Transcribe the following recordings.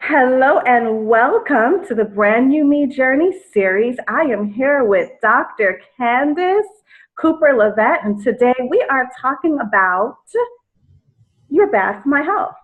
Hello and welcome to the Brand New Me Journey series. I am here with Dr. Candice Cooper-Lovett, and today we are talking about your bad for my health.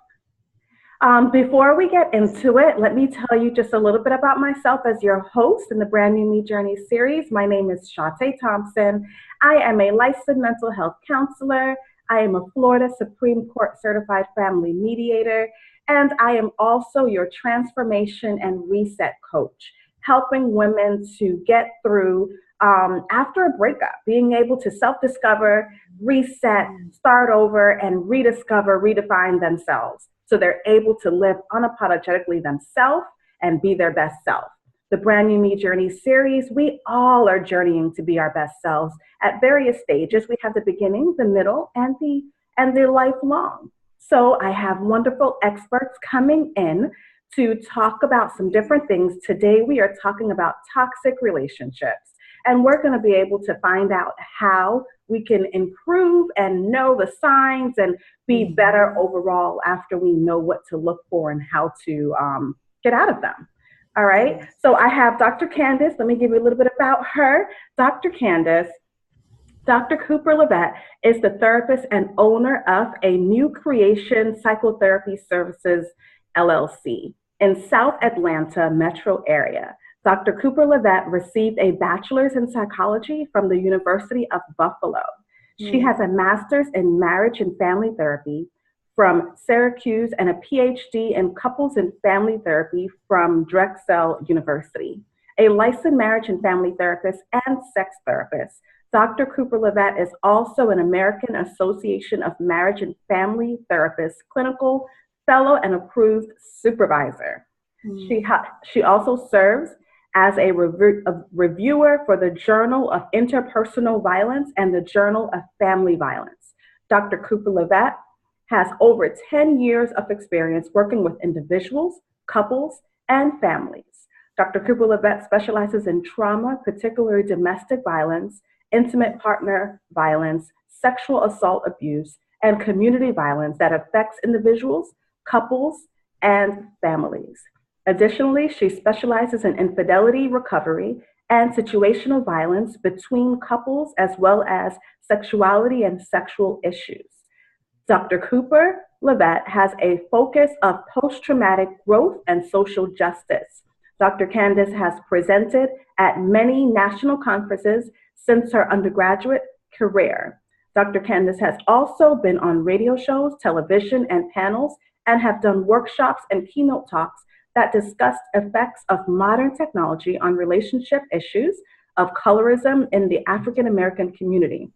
Before we get into it, let me tell you just a little bit about myself as your host in the Brand New Me Journey series. My name is Shante Thompson. I am a licensed mental health counselor. I am a Florida Supreme Court certified family mediator, and I am also your transformation and reset coach, helping women to get through after a breakup, being able to self-discover, reset, start over, and rediscover, redefine themselves so they're able to live unapologetically themselves and be their best self. The Brand New Me Journey series, we all are journeying to be our best selves at various stages. We have the beginning, the middle, and the lifelong. So I have wonderful experts coming in to talk about some different things. Today we are talking about toxic relationships, and we're going to be able to find out how we can improve and know the signs and be better overall after we know what to look for and how to get out of them. All right. So I have Dr. Candice. Let me give you a little bit about her. Dr. Cooper-Lovett is the therapist and owner of a New Creation Psychotherapy Services, LLC, in South Atlanta metro area. Dr. Cooper-Lovett received a bachelor's in psychology from the University of Buffalo. She has a master's in marriage and family therapy from Syracuse and a PhD in couples and family therapy from Drexel University. A licensed marriage and family therapist and sex therapist, Dr. Cooper-Lovett is also an American Association of Marriage and Family Therapists clinical fellow and approved supervisor. She also serves as a reviewer for the Journal of Interpersonal Violence and the Journal of Family Violence. Dr. Cooper-Lovett has over 10 years of experience working with individuals, couples, and families. Dr. Cooper-Lovett specializes in trauma, particularly domestic violence, intimate partner violence, sexual assault abuse, and community violence that affects individuals, couples, and families. Additionally, she specializes in infidelity recovery and situational violence between couples, as well as sexuality and sexual issues. Dr. Cooper-Lovett has a focus of post-traumatic growth and social justice. Dr. Candice has presented at many national conferences since her undergraduate career. Dr. Candice has also been on radio shows, television, and panels, and have done workshops and keynote talks that discussed effects of modern technology on relationship issues of colorism in the African American community,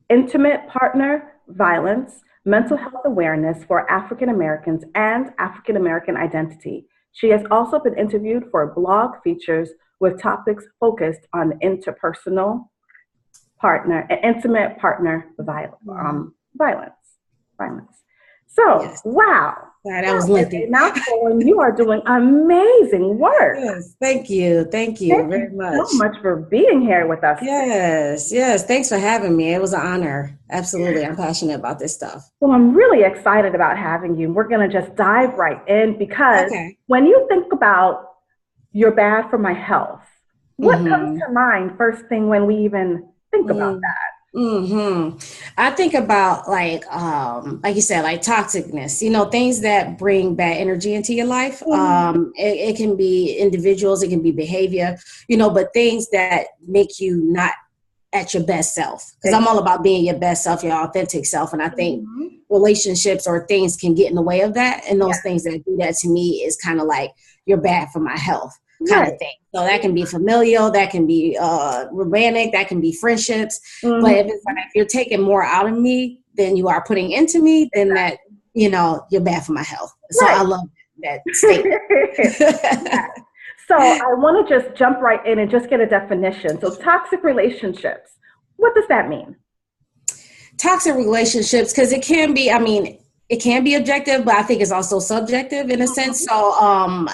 intimate partner violence, mental health awareness for African Americans, and African American identity. She has also been interviewed for blog features with topics focused on intimate partner violence. So, Yes. Wow. That was lengthy. Mouthful, and you are doing amazing work. Yes, thank you. Thank you very much. So much for being here with us. Yes. Thanks for having me. It was an honor. Absolutely. I'm passionate about this stuff. Well, I'm really excited about having you. We're going to just dive right in because when you think about you're bad for my health, what comes to mind first thing when we even think about that? I think about like you said, like toxicness, things that bring bad energy into your life. It can be individuals, it can be behavior, but things that make you not at your best self. Because I'm all about being your best self, your authentic self. And I think relationships or things can get in the way of that. And those things that do that to me is kind of like, you're bad for my health kind of thing. So that can be familial, that can be romantic, that can be friendships. But if it's like, if you're taking more out of me than you are putting into me, then that, you're bad for my health. So I love that statement. So I want to just jump right in and just get a definition. So toxic relationships, what does that mean? Toxic relationships, because it can be, it can be objective, but I think it's also subjective in a sense. So,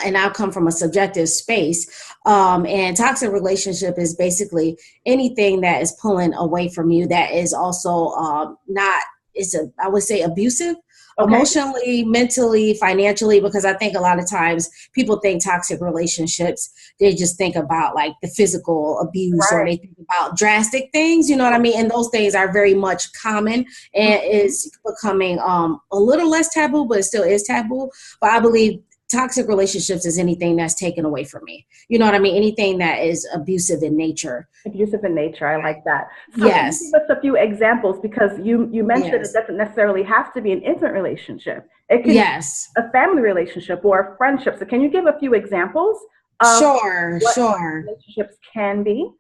and I come from a subjective space. And toxic relationship is basically anything that is pulling away from you that is also I would say abusive. Okay. Emotionally, mentally, financially, because I think a lot of times people think toxic relationships, they just think about like the physical abuse or Right. they think about drastic things, you know what I mean? And those things are very much common and is becoming a little less taboo, but it still is taboo. But I believe toxic relationships is anything that's taken away from me. You know what I mean? Anything that is abusive in nature. Abusive in nature. I like that. So can you Yes. give us a few examples? Because you mentioned it Yes. doesn't necessarily have to be an intimate relationship. It can be Yes. a family relationship or a friendship. So can you give a few examples of Sure. what Sure. relationships can be?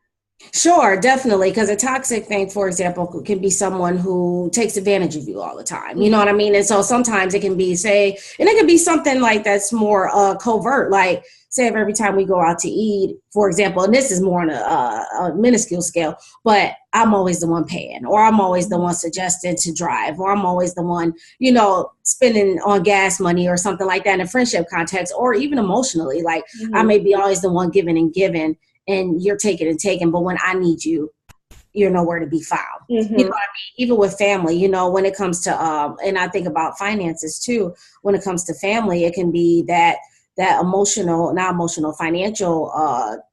Sure, definitely. Because a toxic thing, for example, can be someone who takes advantage of you all the time. You know what I mean? And so sometimes it can be, say, and it can be something like that's more covert, like, say, if every time we go out to eat, for example, and this is more on a minuscule scale, but I'm always the one paying, or I'm always the one suggesting to drive, or I'm always the one, spending on gas money or something like that in a friendship context, or even emotionally. Like, I may be always the one giving and giving, and you're taking and taking, but when I need you, you're nowhere to be found. You know what I mean? Even with family, when it comes to, and I think about finances too, when it comes to family, it can be that emotional, not emotional, financial,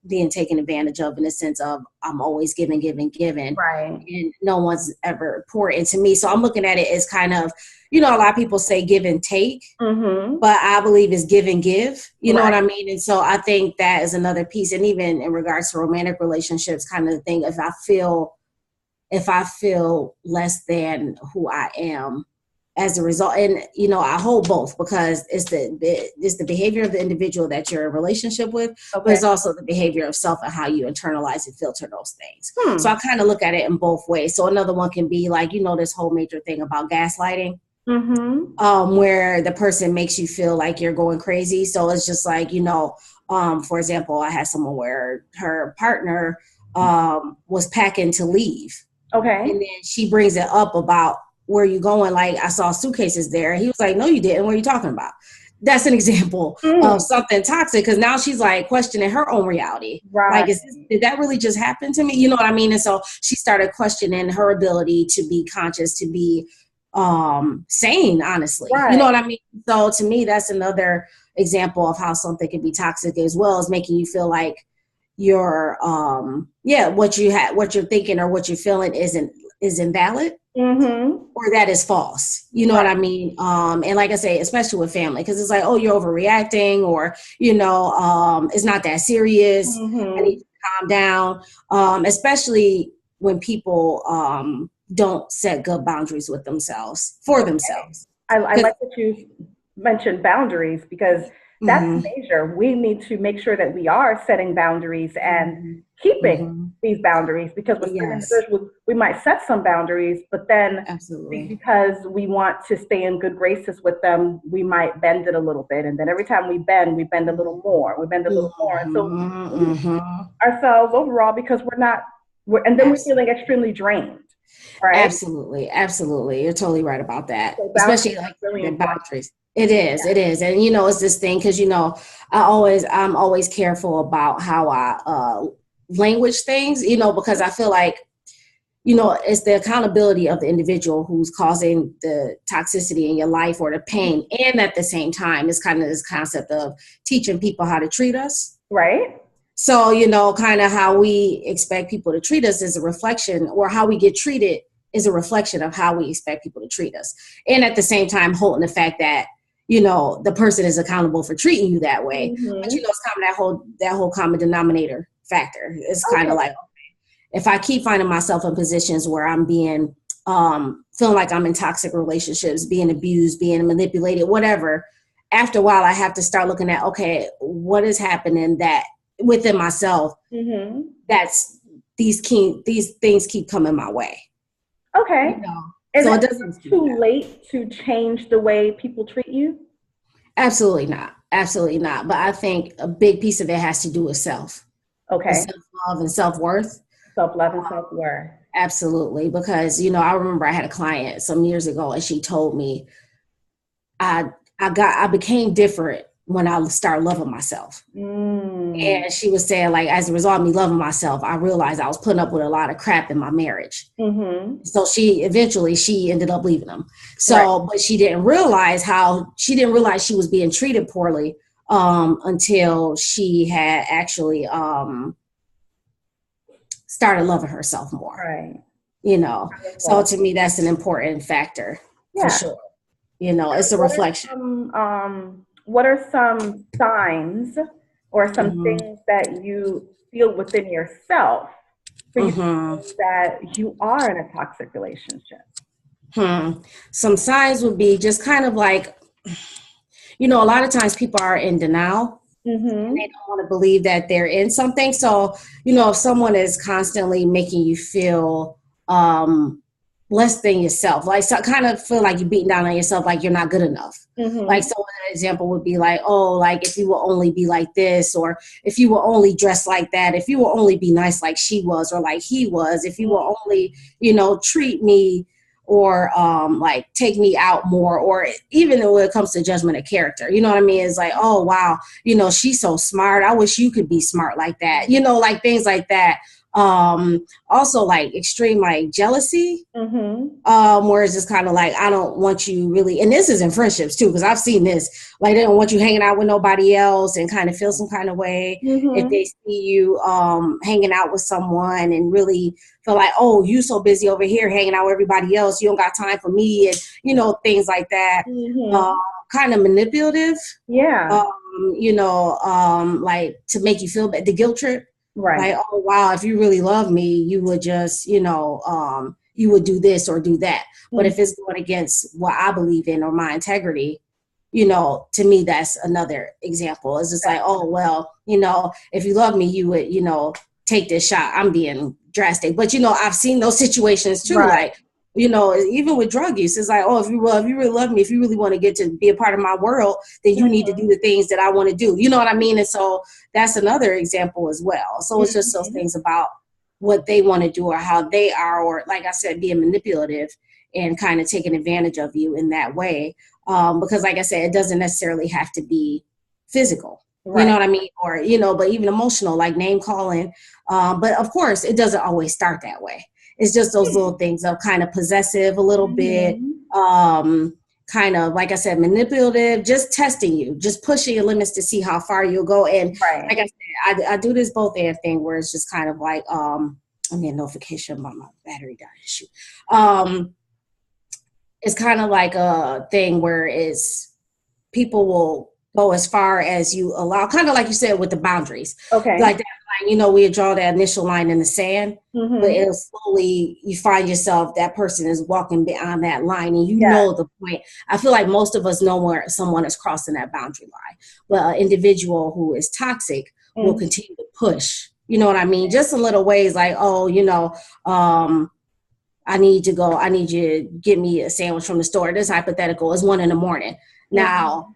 being taken advantage of in the sense of I'm always giving, Right. and no one's ever poured into me. So I'm looking at it as kind of, a lot of people say give and take, but I believe it's give and give, you know what I mean? And so I think that is another piece. And even in regards to romantic relationships, kind of the thing, if I feel less than who I am as a result, and I hold both, because it's the behavior of the individual that you're in a relationship with, but it's also the behavior of self and how you internalize and filter those things. So I kind of look at it in both ways. So another one can be like, this whole major thing about gaslighting. Where the person makes you feel like you're going crazy. So it's just like, for example, I had someone where her partner was packing to leave. Okay. And then she brings it up about, where you going? Like, I saw suitcases there. He was like, no, you didn't. What are you talking about? That's an example of something toxic, because now she's like questioning her own reality. Right. Like, did that really just happen to me? You know what I mean? And so she started questioning her ability to be conscious, to be sane, honestly. Right. You know what I mean? So to me, that's another example of how something can be toxic, as well as making you feel like your what you're thinking or what you're feeling is invalid, or that is false. You know what I mean? And like I say, especially with family, because it's like, oh, you're overreacting, or it's not that serious. I need to calm down. Especially when people don't set good boundaries with themselves, for themselves. I like that you mentioned boundaries, because that's major. We need to make sure that we are setting boundaries and keeping these boundaries, because with certain individuals, we might set some boundaries, but then because we want to stay in good graces with them, we might bend it a little bit. And then every time we bend a little more, And so we lose ourselves overall, because and then we're feeling extremely drained. Right? Absolutely. You're totally right about that. So Especially like really the boundaries. It is. And it's this thing, because I'm always careful about how I language things, because I feel like, it's the accountability of the individual who's causing the toxicity in your life or the pain. And at the same time, it's kind of this concept of teaching people how to treat us. Right. So, kind of how we expect people to treat us is a reflection, or how we get treated is a reflection of how we expect people to treat us. And at the same time, holding the fact that, the person is accountable for treating you that way. But, it's kind of that whole common denominator factor. It's kind of like, if I keep finding myself in positions where I'm being, feeling like I'm in toxic relationships, being abused, being manipulated, whatever, after a while, I have to start looking at, okay, what is happening that within myself, that's these things keep coming my way. Okay. Is it too late to change the way people treat you? Absolutely not. But I think a big piece of it has to do with self. Okay. Self-love and self-worth. Self-love and self-worth. Absolutely. Because, I remember I had a client some years ago, and she told me I became different when I start loving myself. Mm. And she was saying, like, as a result of me loving myself, I realized I was putting up with a lot of crap in my marriage. Mm-hmm. So she ended up leaving him. So, right. But she didn't realize she was being treated poorly until she had actually started loving herself more. Right. You know, so to me, that's an important factor for sure. You know, it's a reflection. What are some signs or some things that you feel within yourself for you to know that you are in a toxic relationship? Some signs would be just kind of like, you know, a lot of times people are in denial. And they don't want to believe that they're in something. So, you know, if someone is constantly making you feel less than yourself, like so kind of feel like you're beating down on yourself, like you're not good enough. Like, so an example would be like, oh, like if you will only be like this, or if you will only dress like that, if you will only be nice like she was or like he was, if you will only, you know, treat me or like take me out more, or even when it comes to judgment of character, you know what I mean? It's like, oh, wow, you know, she's so smart. I wish you could be smart like that. You know, like things like that. Also like extreme, like jealousy, where it's just kind of like, I don't want you really, and this is in friendships too, because I've seen this, like they don't want you hanging out with nobody else and kind of feel some kind of way if they see you hanging out with someone and really feel like, oh, you so busy over here hanging out with everybody else, you don't got time for me, and you know, things like that. Kind of manipulative, you know, like to make you feel bad, the guilt trip. Right. Like, oh, wow, if you really love me, you would just, you know, you would do this or do that. But if it's going against what I believe in or my integrity, you know, to me, that's another example. It's just like, oh, well, you know, if you love me, you would, you know, take this shot. I'm being drastic. But, you know, I've seen those situations too. Like, you know, even with drug use, it's like, oh, if you really love me, if you really want to get to be a part of my world, then you need to do the things that I want to do. You know what I mean? And so that's another example as well. So it's just those things about what they want to do or how they are, or like I said, being manipulative and kind of taking advantage of you in that way. Because like I said, it doesn't necessarily have to be physical. You know what I mean? Or, you know, but even emotional, like name calling. But of course, it doesn't always start that way. It's just those little things of kind of possessive a little bit, kind of, like I said, manipulative, just testing you, just pushing your limits to see how far you'll go. And like I said, I do this both and thing where it's just kind of like, I get a notification about my battery died. Shoot. It's kind of like a thing where it's people will go as far as you allow, kind of like you said with the boundaries. Like that line, you know, we draw that initial line in the sand, but it'll slowly, you find yourself, that person is walking beyond that line and you know the point. I feel like most of us know where someone is crossing that boundary line, but an individual who is toxic will continue to push, you know what I mean? Just in little ways like, oh, you know, I need you to get me a sandwich from the store. This hypothetical is 1 a.m. Now,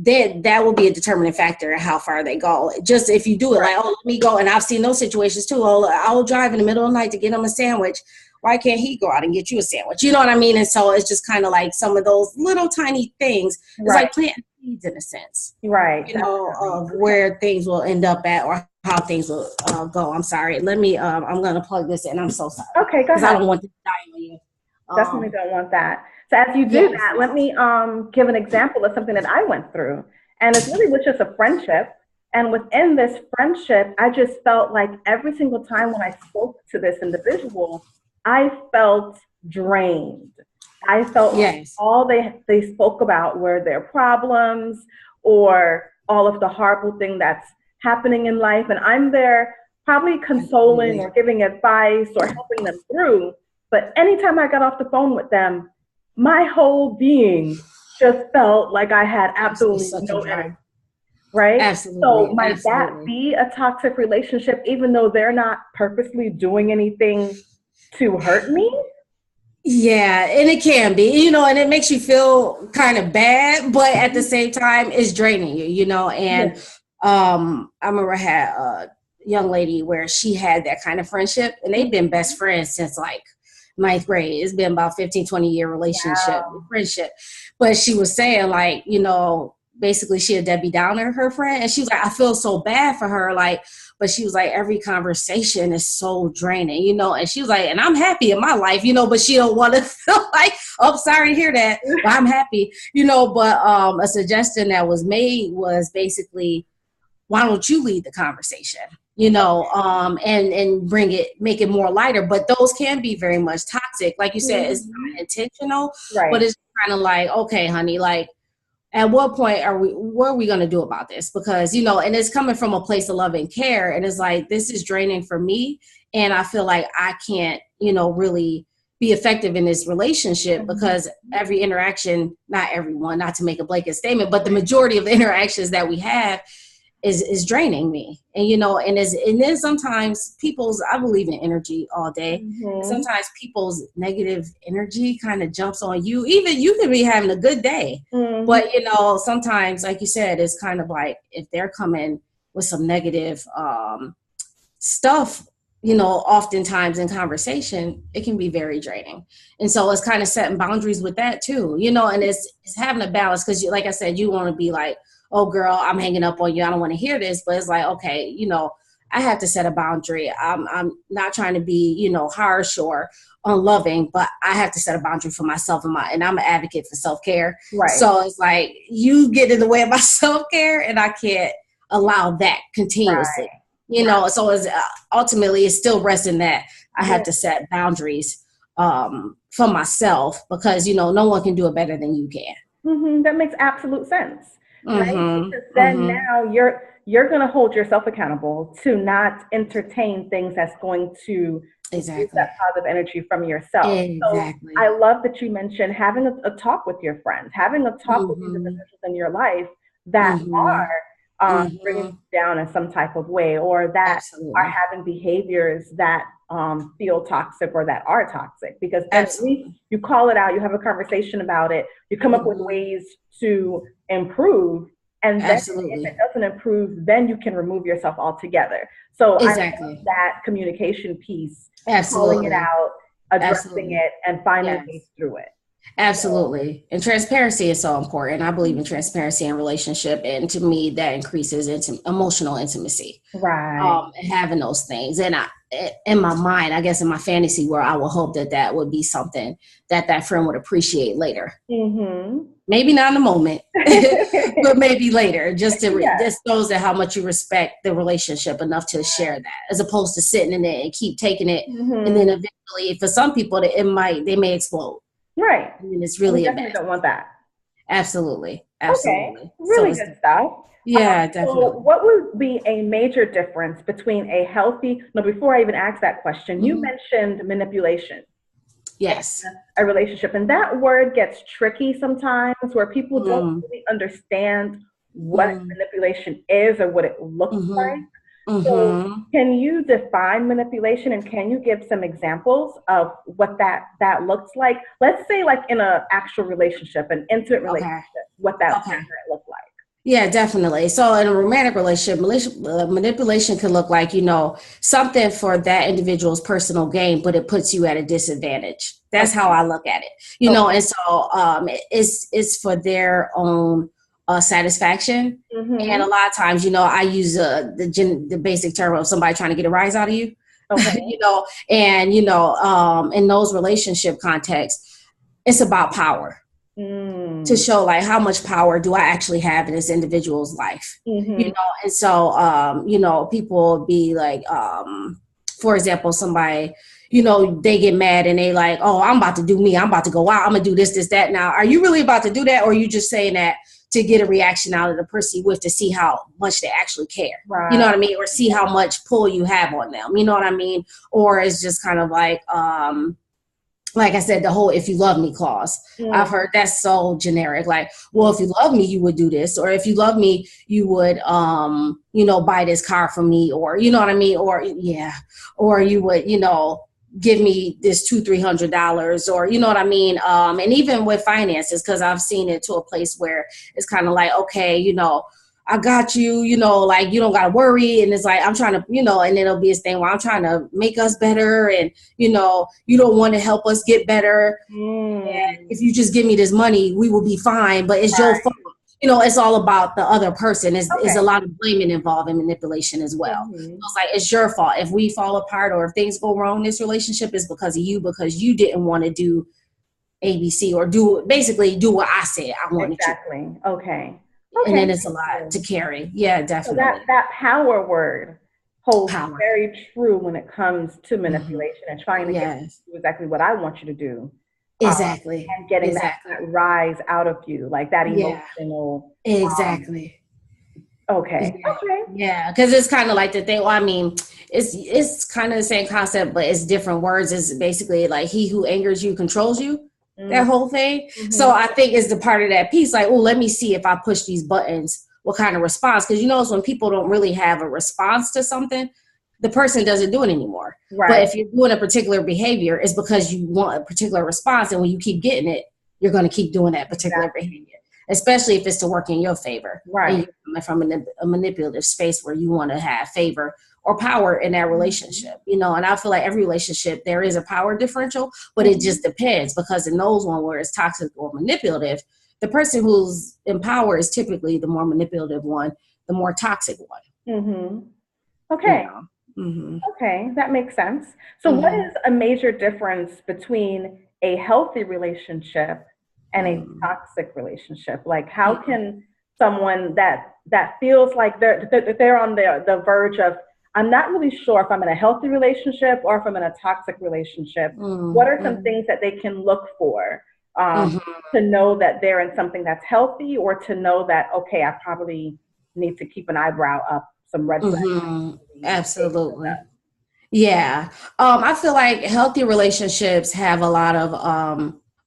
that will be a determining factor in how far they go. Just if you do it like, oh, let me go. And I've seen those situations too. Oh, I'll drive in the middle of the night to get him a sandwich. Why can't he go out and get you a sandwich? You know what I mean? And so it's just kind of like some of those little tiny things. It's like planting seeds in a sense. You know, of where things will end up at or how things will go. I'm sorry. Let me, I'm going to plug this in. I'm so sorry. Okay, go ahead. I don't want to die on you. Definitely don't want that. So as you do that, let me give an example of something that I went through. And it really was just a friendship. And within this friendship, I just felt like every single time when I spoke to this individual, I felt drained. I felt like all they spoke about were their problems or all of the horrible thing that's happening in life. And I'm there probably consoling or giving advice or helping them through. But anytime I got off the phone with them, my whole being just felt like I had absolutely no energy. Right? Absolutely. So might that be a toxic relationship, even though they're not purposely doing anything to hurt me? Yeah, and it can be, you know, and it makes you feel kind of bad, but at the same time, it's draining you, you know. And I remember I had a young lady where she had that kind of friendship, and they've been best friends since like 9th grade. It's been about 15, 20-year relationship, friendship. But she was saying like, you know, basically she a Debbie Downer, her friend. And she was like, I feel so bad for her. Like, but she was like, every conversation is so draining, you know? And she was like, and I'm happy in my life, you know, but she don't want to feel like, oh, sorry to hear that, but I'm happy, you know? But a suggestion that was made was basically, why don't you lead the conversation, you know, and make it more lighter. But those can be very much toxic. Like you said, it's not intentional, but it's kind of like, okay, honey, like, at what point what are we going to do about this? Because, you know, and it's coming from a place of love and care. And it's like, this is draining for me. And I feel like I can't, you know, really be effective in this relationship because every interaction, not everyone, not to make a blanket statement, but the majority of the interactions that we have is draining me. And, you know, and then sometimes I believe in energy all day. Sometimes people's negative energy kind of jumps on you. Even you could be having a good day, but, you know, sometimes, like you said, it's kind of like if they're coming with some negative stuff, you know, oftentimes in conversation, it can be very draining. And so it's kind of setting boundaries with that too, you know, and it's having a balance because, like I said, you want to be like, oh, girl, I'm hanging up on you. I don't want to hear this. But it's like, okay, you know, I have to set a boundary. I'm not trying to be, you know, harsh or unloving, but I have to set a boundary for myself and I'm an advocate for self-care. Right. So it's like you get in the way of my self-care and I can't allow that continuously, you know? So it's ultimately it's still resting that I have to set boundaries for myself because, you know, no one can do it better than you can. That makes absolute sense. Right? Because then now you're going to hold yourself accountable to not entertain things that's going to use that positive energy from yourself. So I love that you mentioned having a talk with your friends, having a talk with these individuals in your life that are bringing you down in some type of way or that are having behaviors that feel toxic or that are toxic, because then at least you call it out, you have a conversation about it, you come up with ways to improve, and then if it doesn't improve, then you can remove yourself altogether. So I love that communication piece, calling it out, addressing it, and finding ways through it. Absolutely. And transparency is so important. I believe in transparency in relationship. And to me, that increases emotional intimacy. Right. And having those things. And in my mind, I guess in my fantasy world, I would hope that would be something that friend would appreciate later. Maybe not in the moment, but maybe later, just to this shows that how much you respect the relationship enough to share that, as opposed to sitting in it and keep taking it. And then eventually, for some people, they may explode. Right. I mean, it's really definitely don't want that. Absolutely. Okay. Really good stuff. Yeah, definitely. So what would be a major difference between before I even ask that question, you mentioned manipulation. Yes. A relationship. And that word gets tricky sometimes where people don't really understand what manipulation is or what it looks like. So can you define manipulation and can you give some examples of what that looks like? Let's say like in an actual relationship, an intimate relationship, what that might look like. Yeah, definitely. So in a romantic relationship, manipulation can look like, you know, something for that individual's personal gain, but it puts you at a disadvantage. That's how I look at it, you know, and so it's for their own satisfaction. And a lot of times, you know, I use the basic term of somebody trying to get a rise out of you, you know, and, you know, in those relationship contexts, it's about power. To show like how much power do I actually have in this individual's life, you know? And so, you know, people be like, for example, somebody, you know, they get mad and they like, oh, I'm about to do me. I'm about to go out. I'm gonna do this, that. Now, are you really about to do that? Or are you just saying that to get a reaction out of the person with to see how much they actually care? Right. You know what I mean? Or see how much pull you have on them. You know what I mean? Or it's just kind of like I said, the whole "if you love me" clause. I've heard that's so generic. Like, well, if you love me, you would do this, or if you love me, you would, you know, buy this car for me, or you know what I mean, or or you would, you know, give me this $200-$300, or you know what I mean. And even with finances, because I've seen it to a place where it's kind of like, okay, you know, I got you, you know, like you don't got to worry. And it's like, I'm trying to, you know, and it'll be a thing where I'm trying to make us better. And, you know, you don't want to help us get better. And if you just give me this money, we will be fine. But it's your fault. you know, it's all about the other person. Is Okay. a lot of blaming involved in manipulation as well. Mm-hmm. So it's like, it's your fault if we fall apart, or if things go wrong in this relationship, is because of you, because you didn't want to do ABC, or basically do what I said I wanted you. Exactly. Okay. And Okay. then it's a lot to carry. Yeah, So definitely. that power word holds Power. very true when it comes to Hmm. manipulation and trying to get Yes, you to do exactly what I want you to do, um, exactly. and getting Exactly. that rise out of you, like that Yeah, emotional. Um, exactly. okay. Yeah, Okay. yeah, because it's kind of like the thing. Well, I mean, it's kind of the same concept, but it's different words. It's basically like, he who angers you controls you. That whole thing. So Mm-hmm. I think it's the part of that piece. Like, oh, let me see if I push these buttons, what kind of response? Because you know, it's when people don't really have a response to something, the person doesn't do it anymore. But Right. if you're doing a particular behavior, it's because you want a particular response, and when you keep getting it, you're going to keep doing that particular Exactly. behavior, especially if it's to work in your favor, and Right. you're coming from a manipulative space where you want to have favor or power in that relationship, you know. And I feel like every relationship, there is a power differential, but it just depends, because in those one where it's toxic or manipulative, the person who's in power is typically the more manipulative one, the more toxic one, Mm-hmm. you Okay. know. Mm-hmm. Okay, that makes sense. So, what Mm-hmm. is a major difference between a healthy relationship and a toxic relationship? Like, how Mm-hmm. can someone that feels like they're on the verge of, I'm not really sure if I'm in a healthy relationship or if I'm in a toxic relationship. What are some Mm-hmm. things that they can look for, Mm-hmm. to know that they're in something that's healthy, or to know that, okay, I probably need to keep an eyebrow up, some red flags Mm-hmm. need to be taken with Absolutely. Yeah. I feel like healthy relationships have a lot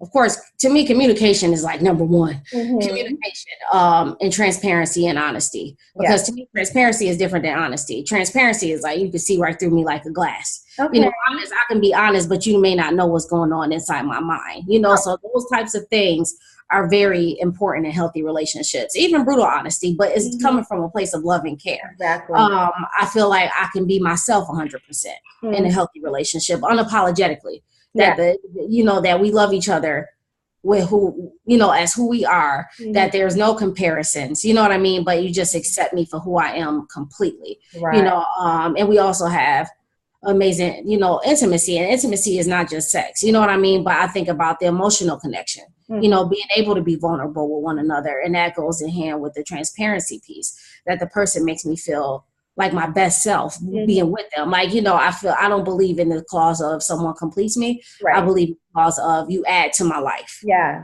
of course, to me, communication is like number one. that. Mm-hmm. Communication, and transparency and honesty. Yes. Because to me, transparency is different than honesty. Transparency is like, you can see right through me like a glass. You Okay. know, honest, I can be honest, but you may not know what's going on inside my mind. You know, so those types of things are very important in healthy relationships. Even brutal honesty, but it's Mm-hmm. coming from a place of love and care. Exactly. I feel like I can be myself 100% in a Mm-hmm. healthy relationship, unapologetically. That Yeah. that we love each other with who, you know, as who we are. Mm-hmm. That there's no comparisons. You know what I mean? But you just accept me for who I am completely. You Right. know, and we also have amazing, you know, intimacy, and intimacy is not just sex. You know what I mean? But I think about the emotional connection. You Mm-hmm. know, being able to be vulnerable with one another, and that goes in hand with the transparency piece. That the person makes me feel like my best self Mm-hmm. being with them. Like, you know, I don't believe in the clause of someone completes me. I Right. believe in the clause of you add to my life. Yeah.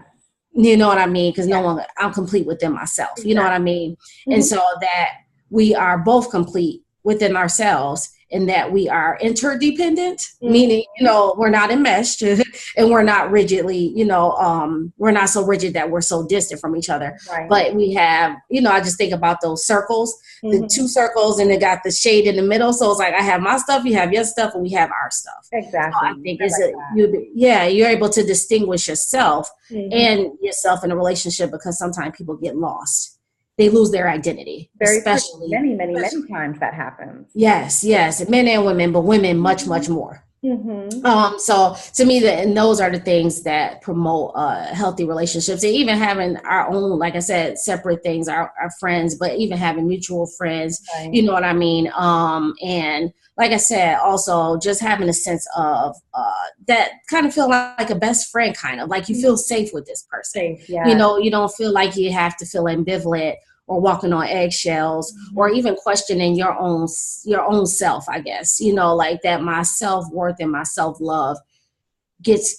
You know what I mean? Because no Yeah. one, I'm complete within myself. You know what I Exactly. mean? And Mm-hmm. so that we are both complete within ourselves, and that we are interdependent, meaning, you Mm-hmm. know, we're not enmeshed and we're not rigidly, you know, we're not so rigid that we're so distant from each other. Right. But we have, you know, I just think about those circles, the Mm-hmm. two circles, and they got the shade in the middle. So it's like, I have my stuff, you have your stuff, and we have our stuff. So I Exactly. think I like you're able to distinguish yourself that. Mm-hmm. and yourself in a relationship, because sometimes people get lost. They lose their identity, Very true. Many, many, many times that happens. yes, yes, men and women, but women much, much more. Mm-hmm. So to me, and those are the things that promote healthy relationships, and even having our own, like I said, separate things, our friends, but even having mutual friends, Right. you know what I mean? And like I said, also just having a sense of that kind of feel like a best friend, kind of like you feel safe with this person. Safe. You Yeah. know, you don't feel like you have to feel ambivalent or walking on eggshells, or even questioning your own self, I guess. You know, like that my self-worth and my self-love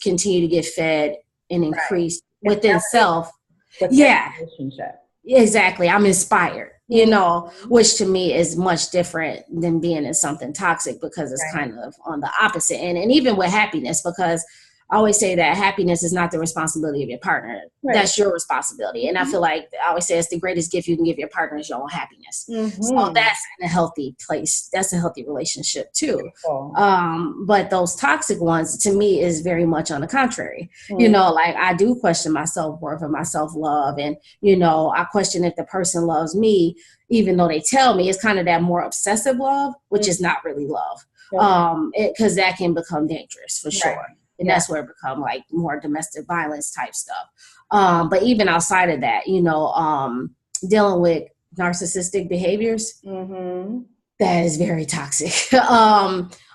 continue to get fed and Right. increased It's within self. within Yeah, the relationship. exactly. I'm inspired, you know, Mm-hmm. which to me is much different than being in something toxic, because it's Right. kind of on the opposite end. And even with happiness, because I always say that happiness is not the responsibility of your partner. Right. That's your responsibility. And I feel like I always say it's the greatest gift you can give your partner is your own happiness. So Mm-hmm. that's in a healthy place. That's a healthy relationship too. Cool. But those toxic ones, to me, is very much on the contrary. You Mm-hmm. know, like I do question my self-worth and my self-love. And, you know, I question if the person loves me, even though they tell me. It's kind of that more obsessive love, which is not really love. Okay. Because that can become dangerous for Right. sure. And Yeah. that's where it become like more domestic violence type stuff. But even outside of that, you know, dealing with narcissistic behaviors, that is very toxic.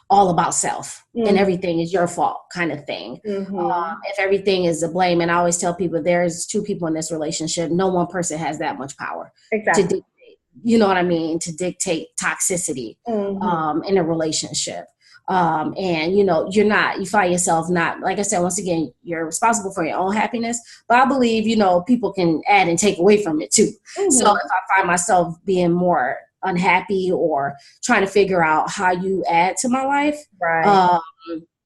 All about self, and everything is your fault kind of thing. If everything is a blame, and I always tell people there's two people in this relationship, no one person has that much power to dictate, you know what I mean, to dictate toxicity in a relationship. And you find yourself not, like I said, once again, you're responsible for your own happiness, but I believe, people can add and take away from it too. So if I find myself being more unhappy or trying to figure out how you add to my life,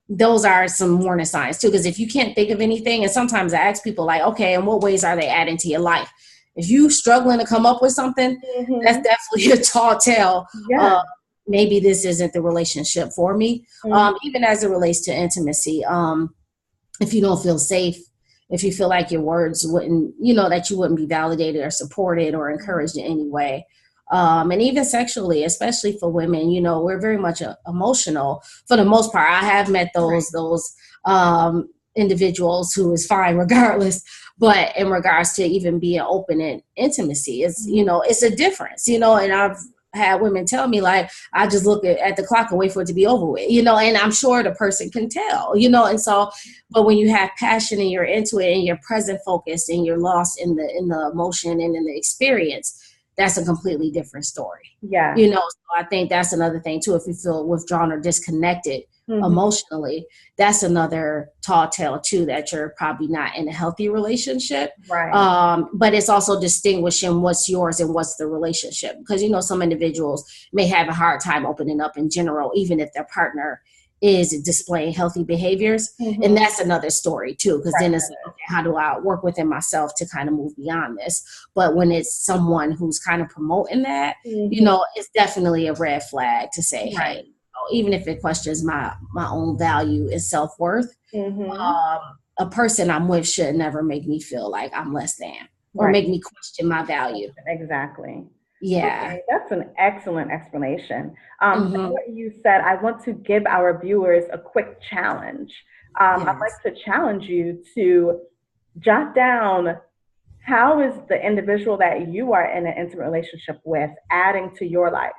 those are some warning signs too. Because if you can't think of anything, and sometimes I ask people like, okay, in what ways are they adding to your life? If you struggling to come up with something, that's definitely a tall tale. Maybe this isn't the relationship for me. Even as it relates to intimacy, if you don't feel safe, if you feel like your words wouldn't, that you wouldn't be validated or supported or encouraged in any way. And even sexually, especially for women, we're very much emotional for the most part. I have met those individuals who is fine regardless, but in regards to even being open in intimacy, it's a difference, and I've had women tell me like, I just look at the clock and wait for it to be over with, and I'm sure the person can tell, and so, but when you have passion and you're into it and you're present focused and you're lost in the emotion and in the experience, that's a completely different story. So I think that's another thing too. If you feel withdrawn or disconnected emotionally, that's another tall tale too, that you're probably not in a healthy relationship. But it's also distinguishing what's yours and what's the relationship. Because, some individuals may have a hard time opening up in general, even if their partner is displaying healthy behaviors. And that's another story too, because then it's like, okay, how do I work within myself to kind of move beyond this? But when it's someone who's kind of promoting that, it's definitely a red flag to say, hey, even if it questions my own value and self-worth, a person I'm with should never make me feel like I'm less than or make me question my value. Exactly. Yeah. Okay, that's an excellent explanation. What you said, I want to give our viewers a quick challenge. I'd like to challenge you to jot down, how is the individual that you are in an intimate relationship with adding to your life?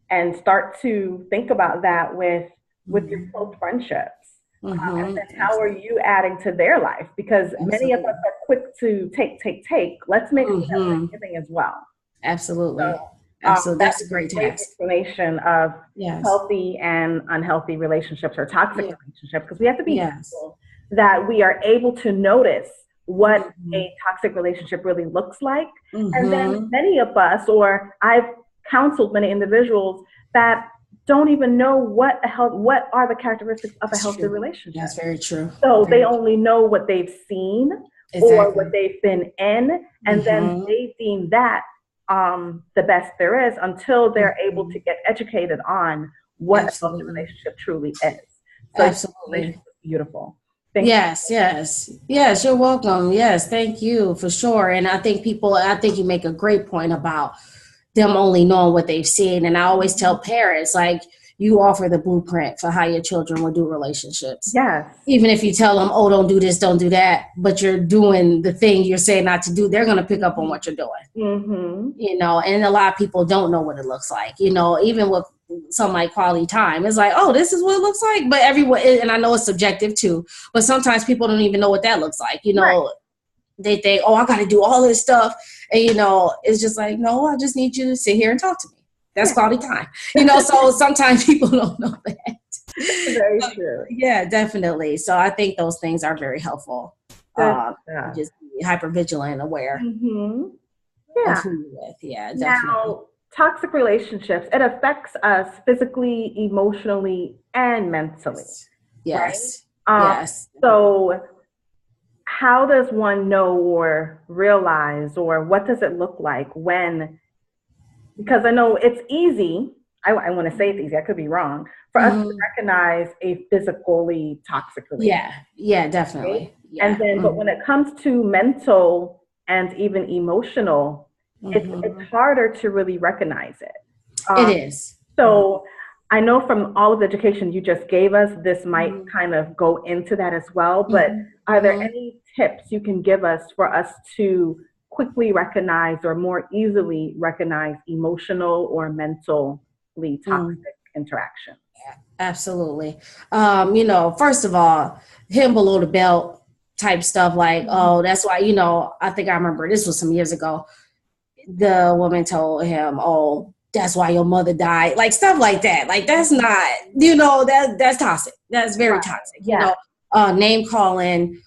And start to think about that with your close friendships. And then how are you adding to their life? Because many of us are quick to take. Let's make sure that we're giving as well. Absolutely. That's a great task. Explanation of healthy and unhealthy relationships or toxic relationships, because we have to be careful that we are able to notice what a toxic relationship really looks like. And then many of us, or I've counseled many individuals that don't even know what are the characteristics of a healthy relationship. That's very true. So they only know what they've seen or what they've been in, and then they deem that the best there is until they're able to get educated on what a healthy relationship truly is. So absolutely beautiful. Yes, you're welcome. Yes, thank you for sure. And I think you make a great point about them only knowing what they've seen. And I always tell parents, like, you offer the blueprint for how your children will do relationships. Even if you tell them, oh, don't do this, don't do that, but you're doing the thing you're saying not to do, they're going to pick up on what you're doing. And a lot of people don't know what it looks like, even with something like quality time. It's like, oh, this is what it looks like. But everyone, and I know it's subjective too, but sometimes people don't even know what that looks like. They think, oh, I got to do all this stuff. And, it's just like, no, I just need you to sit here and talk to me. That's quality time. So sometimes people don't know that. Very true. Yeah, definitely. So I think those things are very helpful. Just be hyper vigilant and aware of who you're with. Yeah, definitely. Now, toxic relationships, it affects us physically, emotionally, and mentally. Yes. Yes. So how does one know or realize, or what does it look like when, because I know it's easy, I want to say it's easy, I could be wrong, for us to recognize a physically toxic relationship. Yeah, definitely. Right? And then, but when it comes to mental and even emotional, it's harder to really recognize it. It is. So I know from all of the education you just gave us, this might kind of go into that as well, but are there any tips you can give us for us to quickly recognize or more easily recognize emotional or mentally toxic interactions? Absolutely. First of all, him below the belt type stuff, like, oh, that's why, I think I remember this was some years ago. The woman told him, oh, that's why your mother died. Like stuff like that. Like that's not, that's toxic. That's very toxic. Yeah. Name calling,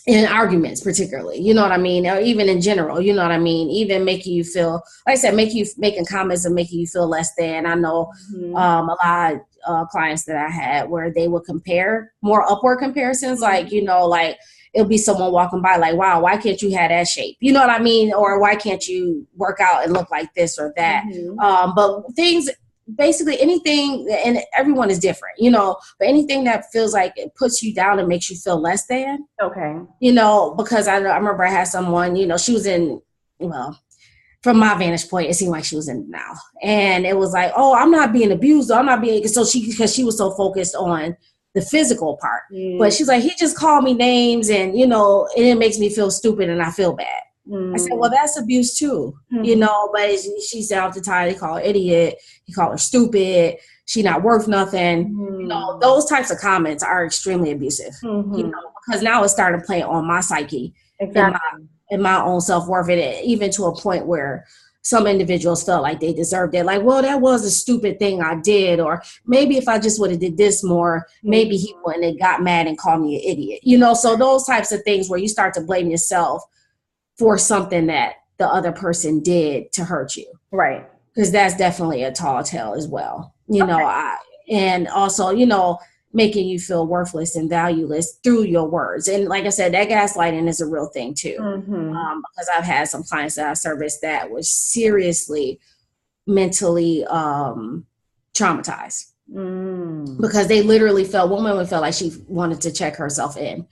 in arguments particularly, you know what I mean? Or even in general, you know what I mean? Even making you feel, like I said, making comments and making you feel less than. I know a lot of clients that I had where they would compare more upward comparisons, like, like it'll be someone walking by like, wow, why can't you have that shape? You know what I mean? Or why can't you work out and look like this or that? But things, basically anything, and everyone is different, but anything that feels like it puts you down and makes you feel less than. Okay. Because I remember I had someone, she was in, from my vantage point, it seemed like she was in now. And it was like, oh, I'm not being abused. I'm not being, because she was so focused on the physical part. But she's like, he just called me names and, and it makes me feel stupid and I feel bad. I said, well, that's abuse too, but she said all the time, they call her idiot. He called her stupid. She not worth nothing. Those types of comments are extremely abusive, because now it's starting to play on my psyche and my own self-worth. And even to a point where some individuals felt like they deserved it. Like, well, that was a stupid thing I did. Or maybe if I just would have did this more, maybe he wouldn't have got mad and called me an idiot. So those types of things where you start to blame yourself for something that the other person did to hurt you. Right. Because that's definitely a tall tale as well. And also, making you feel worthless and valueless through your words. And like I said, that gaslighting is a real thing too. Because I've had some clients that I serviced that was seriously mentally traumatized. Because they literally felt, one woman felt like she wanted to check herself in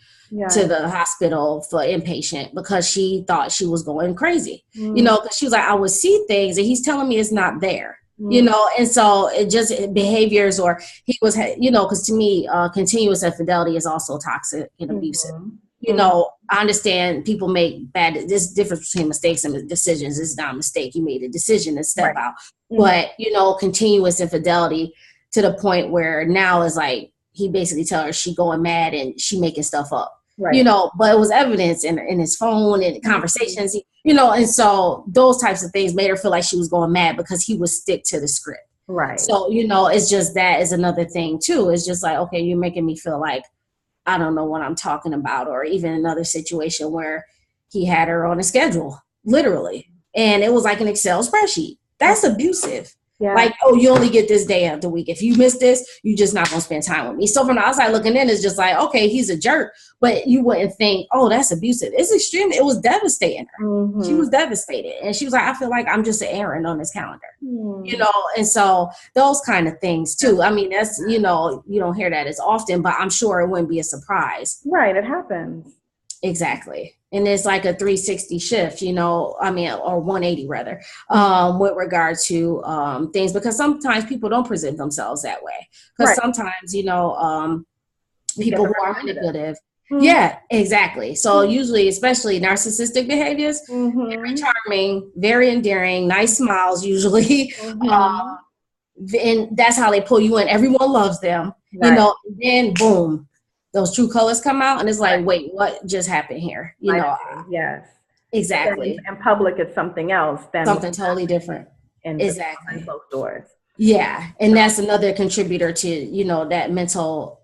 to the hospital for inpatient because she thought she was going crazy, because she was like, I would see things and he's telling me it's not there, and so it just behaviors, or he was, because to me, continuous infidelity is also toxic and abusive. I understand people make there's difference between mistakes and decisions. It's not a mistake. You made a decision to step out, but continuous infidelity to the point where now is like, he basically tell her she going mad and she making stuff up, but it was evidence in his phone and conversations, and so those types of things made her feel like she was going mad because he would stick to the script. Right. So, it's just, that is another thing too. It's just like, okay, you're making me feel like I don't know what I'm talking about. Or even another situation where he had her on a schedule, literally. And it was like an Excel spreadsheet. That's abusive. Yeah. Like, oh, you only get this day of the week. If you miss this, you're just not going to spend time with me. So from the outside looking in, it's just like, okay, he's a jerk. But you wouldn't think, oh, that's abusive. It's extreme. It was devastating her. She was devastated. And she was like, I feel like I'm just an errand on this calendar. And so those kind of things too. I mean, that's, you don't hear that as often, but I'm sure it wouldn't be a surprise. Right. It happens. Exactly. And it's like a 360 shift, or 180 rather, with regard to things, because sometimes people don't present themselves that way. Because sometimes, people who are manipulative. Yeah, exactly. So usually, especially narcissistic behaviors, very charming, very endearing, nice smiles usually. And that's how they pull you in. Everyone loves them, then boom. Those true colors come out and it's like, wait, what just happened here? Yes. Exactly. In public, it's something else. Something totally different. Exactly. Closed doors. Yeah. And that's another contributor to, that mental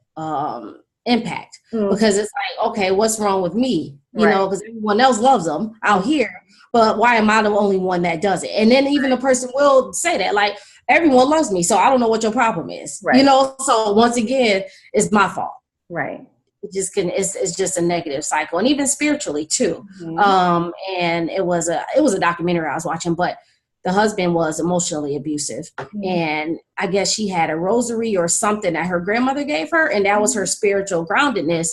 impact. Because it's like, okay, what's wrong with me? Because everyone else loves them out here. But why am I the only one that does it? And then even the person will say that, like, everyone loves me, so I don't know what your problem is. Right. So once again, it's my fault. Right. It's just a negative cycle, and even spiritually too. And it was a documentary I was watching, but the husband was emotionally abusive, and I guess she had a rosary or something that her grandmother gave her, and that was her spiritual groundedness.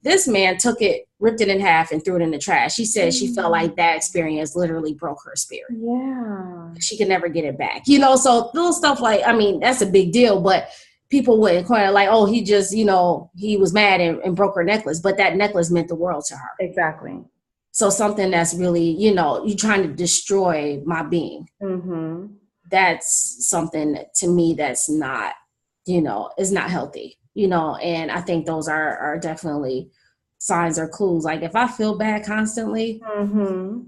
This man took it, ripped it in half, and threw it in the trash. She said she felt like that experience literally broke her spirit. Yeah, she could never get it back. So little stuff like, I mean, that's a big deal, but people wouldn't call it like, oh, he just, he was mad and broke her necklace, but that necklace meant the world to her. Exactly. So something that's really, you're trying to destroy my being. Mm-hmm. That's something to me that's not, is not healthy, and I think those are definitely signs or clues. Like if I feel bad constantly, Mm-hmm.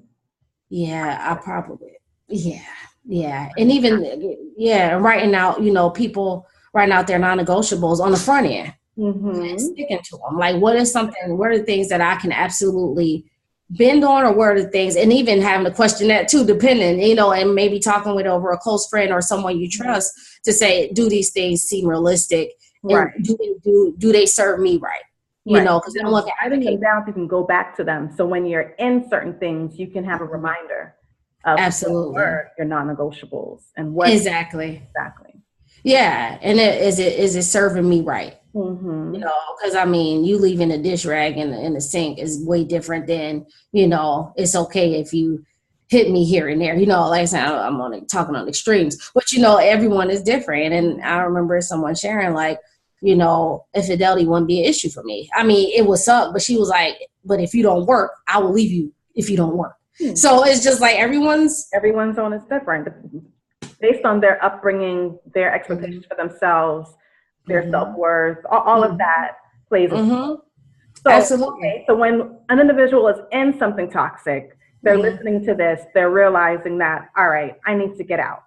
I probably, and even, and writing out, people writing out their non-negotiables on the front end, and sticking to them. Like what are the things that I can absolutely bend on, or what are the things, and even having to question that too, depending, and maybe talking with over a close friend or someone you trust to say, do these things seem realistic? Right. And do they serve me right? Because I don't want to writing them down, you can go back to them. So when you're in certain things, you can have a reminder of absolutely what were your non-negotiables and what exactly. Yeah, and is it serving me right? Mm-hmm. Because you leaving a dish rag in the sink is way different than it's okay if you hit me here and there. Like I said, I'm talking on extremes, but everyone is different. And I remember someone sharing like, infidelity wouldn't be an issue for me. It would suck, but she was like, but if you don't work, I will leave you if you don't work. So it's just like everyone's own is different based on their upbringing, their expectations for themselves, their self-worth, all of that plays a role. So, absolutely. Okay, so when an individual is in something toxic, they're listening to this, they're realizing that, all right, I need to get out.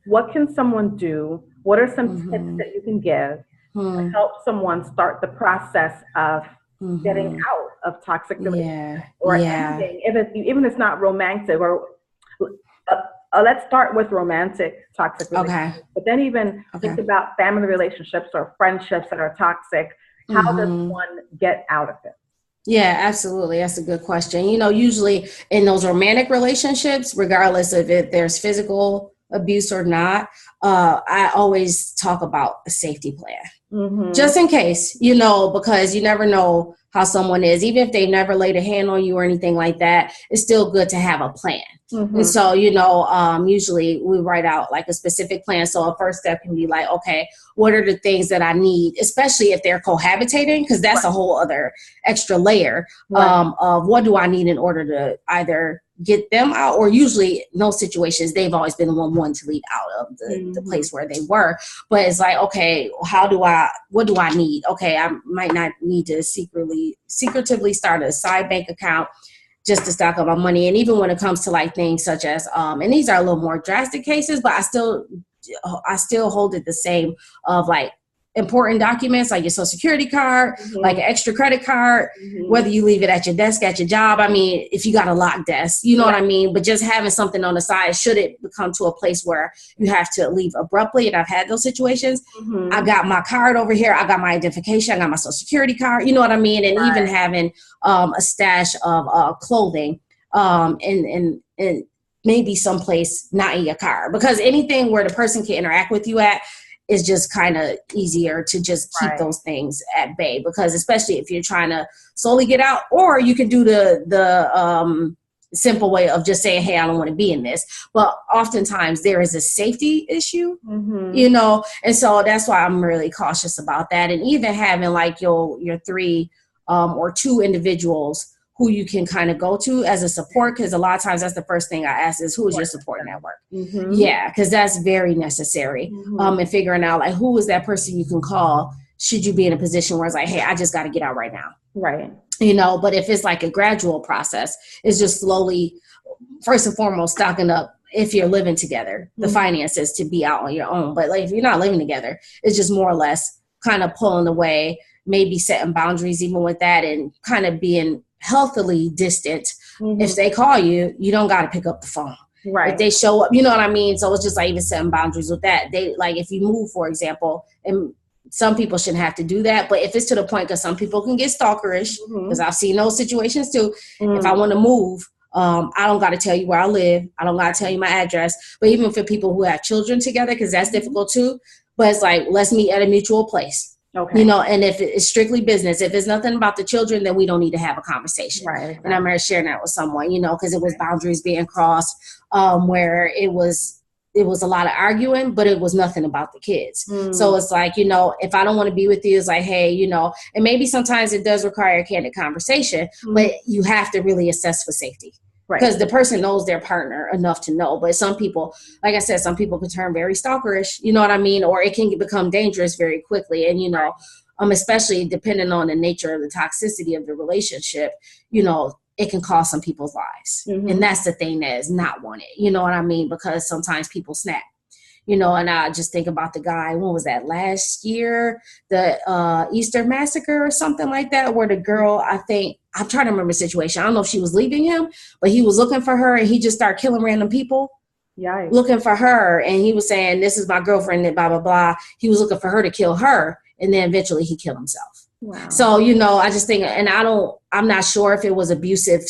What can someone do? What are some tips that you can give to help someone start the process of getting out of toxic relationships or ending, even if it's not romantic, or let's start with romantic toxic relationships, but then even think about family relationships or friendships that are toxic. How does one get out of it? Yeah, absolutely. That's a good question. Usually in those romantic relationships, regardless of if there's physical abuse or not, I always talk about a safety plan, just in case, because you never know how someone is. Even if they never laid a hand on you or anything like that, it's still good to have a plan. And so, usually we write out like a specific plan. So a first step can be like, okay, what are the things that I need, especially if they're cohabitating, because that's a whole other extra layer of what do I need in order to either get them out, or usually in those situations, they've always been the one to leave out of the place where they were. But it's like, okay, what do I need? Okay, I might not need to secretively start a side bank account just to stock up my money. And even when it comes to like things such as, and these are a little more drastic cases, but I still hold it the same of like important documents like your social security card, like an extra credit card, whether you leave it at your desk, at your job. If you got a locked desk, what I mean? But just having something on the side, should it become to a place where you have to leave abruptly, and I've had those situations, I got my card over here, I got my identification, I got my social security card, you know what I mean? And even having a stash of clothing and maybe someplace not in your car, because anything where the person can interact with you at is just kind of easier to just keep those things at bay, because especially if you're trying to slowly get out, or you can do the simple way of just saying, hey, I don't want to be in this. But oftentimes there is a safety issue, and so that's why I'm really cautious about that. And even having like your 3 or 2 individuals who you can kind of go to as a support, because a lot of times that's the first thing I ask is, who is your support network? Yeah, because that's very necessary. And figuring out like, who is that person you can call should you be in a position where it's like, hey, I just got to get out right now. Right. But if it's like a gradual process, it's just slowly, first and foremost, stocking up, if you're living together, the finances to be out on your own. But like, if you're not living together, it's just more or less kind of pulling away, maybe setting boundaries even with that, and kind of being healthily distant. If they call you, you don't got to pick up the phone. Right. If they show up, you know what I mean? So it's just like even setting boundaries with that. They like, if you move, for example, and some people shouldn't have to do that, but if it's to the point, because some people can get stalkerish, because I've seen those situations too. If I want to move, I don't got to tell you where I live. I don't got to tell you my address. But even for people who have children together, because that's difficult too. But it's like, let's meet at a mutual place. Okay. And if it's strictly business, if it's nothing about the children, then we don't need to have a conversation. Right. Exactly. And I remember sharing that with someone, because it was boundaries being crossed, where it was it was a lot of arguing, but it was nothing about the kids. So it's like, you know, if I don't want to be with you, it's like, hey, you know, and maybe sometimes it does require a candid conversation, but you have to really assess for safety. Right. Because the person knows their partner enough to know. But some people, like I said, some people can turn very stalkerish, you know what I mean? Or it can become dangerous very quickly. And, you know, especially depending on the nature of the toxicity of the relationship, you know, it can cost some people's lives. And that's the thing that is not wanted. You know what I mean? Because sometimes people snap. You know, and I just think about the guy, when was that, last year, the Easter massacre or something like that, where the girl, I think, I'm trying to remember the situation. I don't know if she was leaving him, but he was looking for her and he just started killing random people. Yikes. Looking for her. And he was saying, this is my girlfriend, and blah, blah, blah. He was looking for her to kill her. And then eventually he killed himself. Wow. So, you know, I just think, and I'm not sure if it was abusive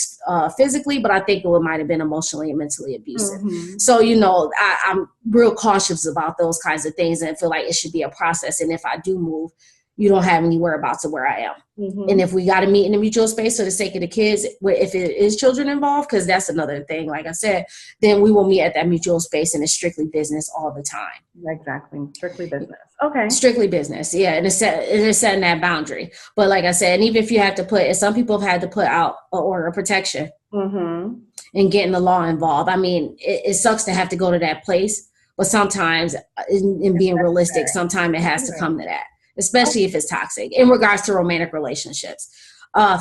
physically, but I think it might have been emotionally and mentally abusive. So, you know, I'm real cautious about those kinds of things and feel like it should be a process. And if I do move, you don't have any whereabouts of where I am. And if we got to meet in a mutual space for the sake of the kids, if it is children involved, because that's another thing, like I said, then we will meet at that mutual space and it's strictly business all the time. Exactly. Strictly business. Okay. Strictly business. Yeah. And it's setting that boundary. But like I said, and even if you have to put, and some people have had to put out an order of protection and getting the law involved. I mean, it sucks to have to go to that place, but sometimes in being realistic, sometimes it has to come to that. Especially if it's toxic in regards to romantic relationships.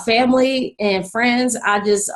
Family and friends, I just,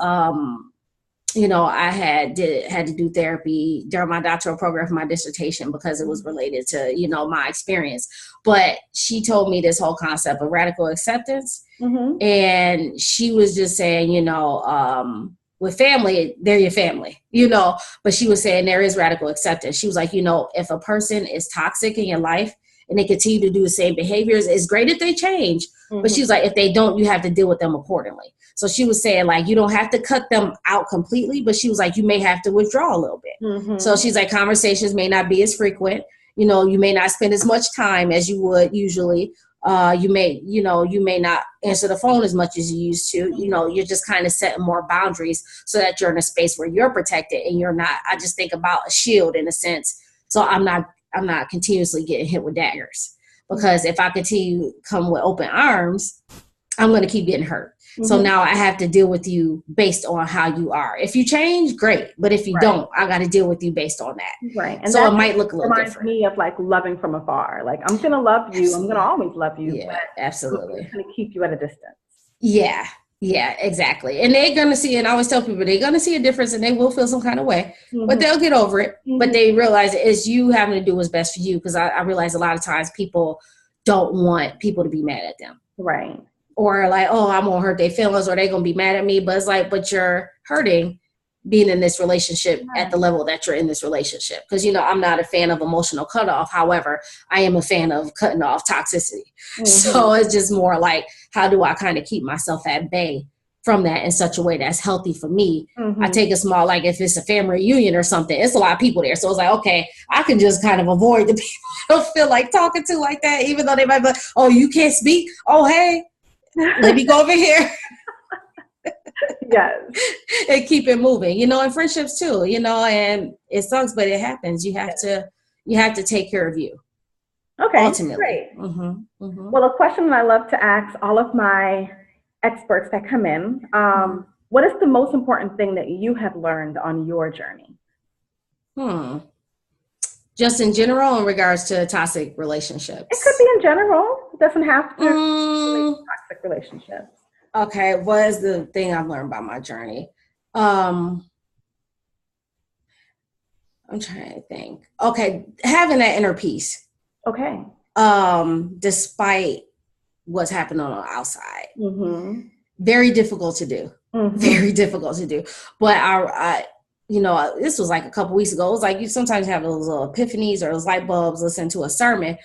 you know, I had to do therapy during my doctoral program for my dissertation because it was related to, you know, my experience. But she told me this whole concept of radical acceptance. And she was just saying, you know, with family, they're your family, you know, but she was saying there is radical acceptance. She was like, you know, if a person is toxic in your life, and they continue to do the same behaviors, it's great if they change. But she was like, if they don't, you have to deal with them accordingly. So she was saying, like, you don't have to cut them out completely, but she was like, you may have to withdraw a little bit. So she's like, conversations may not be as frequent. You know, you may not spend as much time as you would usually. You may not answer the phone as much as you used to. You know, you're just kind of setting more boundaries so that you're in a space where you're protected and you're not. I just think about a shield in a sense. So I'm not continuously getting hit with daggers, because if I continue to come with open arms, I'm going to keep getting hurt. So now I have to deal with you based on how you are. If you change, great. But if you don't, I got to deal with you based on that. Right. And so it might look a little different. Reminds me of like loving from afar. Like, I'm going to love you. I'm going to always love you. Yeah, absolutely. I'm going to keep you at a distance. Yeah. Yeah, exactly. And they're going to see, and I always tell people, they're going to see a difference and they will feel some kind of way, but they'll get over it. But they realize it's you having to do what's best for you. Because I realize a lot of times people don't want people to be mad at them. Right. Or like, oh, I'm going to hurt their feelings, or they're going to be mad at me. But it's like, but you're hurting being in this relationship at the level that you're in this relationship. Because, you know, I'm not a fan of emotional cutoff. However, I am a fan of cutting off toxicity. So it's just more like, how do I kind of keep myself at bay from that in such a way that's healthy for me? I take a small, like if it's a family reunion or something, it's a lot of people there. So it's like, okay, I can just kind of avoid the people I don't feel like talking to like that, even though they might be like, oh, you can't speak? Oh, hey, let me go over here. Yes. And keep it moving, you know, and friendships too, you know, and it sucks, but it happens. You have to take care of you. Okay, ultimately. Great. Well, a question that I love to ask all of my experts that come in, what is the most important thing that you have learned on your journey? Just in general, in regards to toxic relationships? It could be in general. It doesn't have to be toxic relationships. Okay, what is the thing I've learned about my journey? I'm trying to think. Okay, having that inner peace. Okay. Despite what's happening on the outside. Very difficult to do. Very difficult to do. But I you know, this was like a couple weeks ago. It was like you sometimes have those little epiphanies or those light bulbs, listen to a sermon.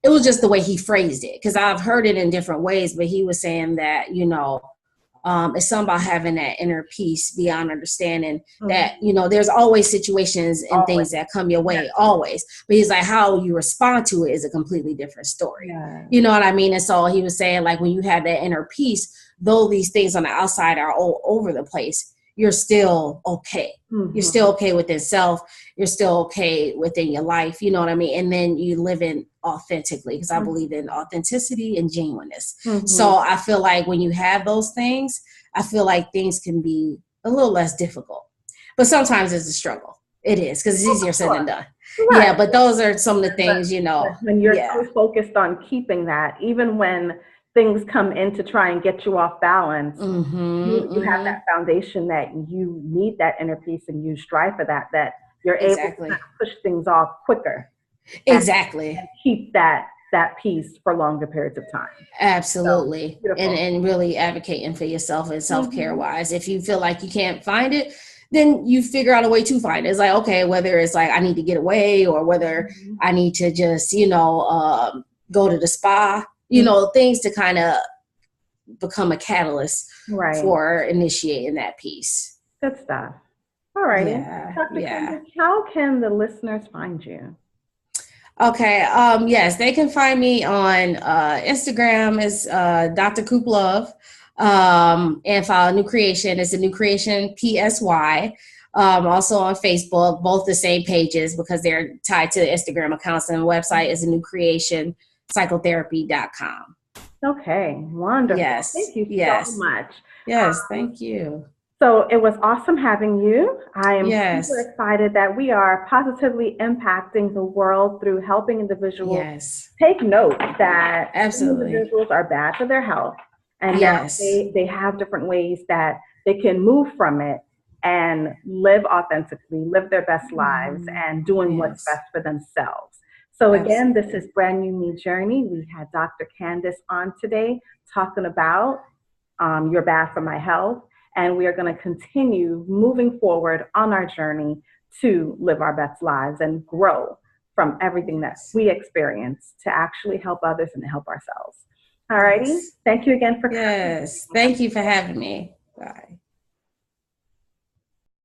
It was just the way he phrased it, because I've heard it in different ways, but he was saying that, you know, it's something about having that inner peace beyond understanding that, you know, there's always situations and things that come your way, always. But he's like, how you respond to it is a completely different story. You know what I mean? And so he was saying, like, when you have that inner peace, though these things on the outside are all over the place, you're still okay. Mm-hmm. You're still okay within self. You're still okay within your life. You know what I mean? And then you live in authentically, because I believe in authenticity and genuineness. Mm-hmm. So I feel like when you have those things, I feel like things can be a little less difficult. But sometimes it's a struggle. It is, because it's easier said than done. Right. Yeah, but those are some of the things, you know. When you're so focused on keeping that, even when things come in to try and get you off balance, you have that foundation that you need that inner peace, and you strive for that, that you're able to kind of push things off quicker. Exactly. And keep that peace for longer periods of time. Absolutely. So, and really advocating for yourself and self-care wise. If you feel like you can't find it, then you figure out a way to find it. It's like, okay, whether it's like I need to get away, or whether I need to just, you know, go to the spa, you know, things to kind of become a catalyst for initiating that piece. Good stuff. All right. Dr. Candice, how can the listeners find you? Okay. Yes, they can find me on Instagram as Dr. Cooper-Lovett. And follow New Creation. It's a New Creation PSY. Also on Facebook, both the same pages because they're tied to the Instagram accounts, and the website is a New Creation psychotherapy.com. Okay, wonderful. Yes. Thank you so much. Yes, thank you. So it was awesome having you. I am super excited that we are positively impacting the world through helping individuals take note that individuals are bad for their health. And they have different ways that they can move from it and live authentically, live their best lives, and doing what's best for themselves. So again, this is Brand New Me Journey. We had Dr. Candice on today talking about You're Bad for My Health. And we are going to continue moving forward on our journey to live our best lives and grow from everything that we experience to actually help others and help ourselves. All righty. Thank you again for coming. Yes. Thank you for having me. Bye.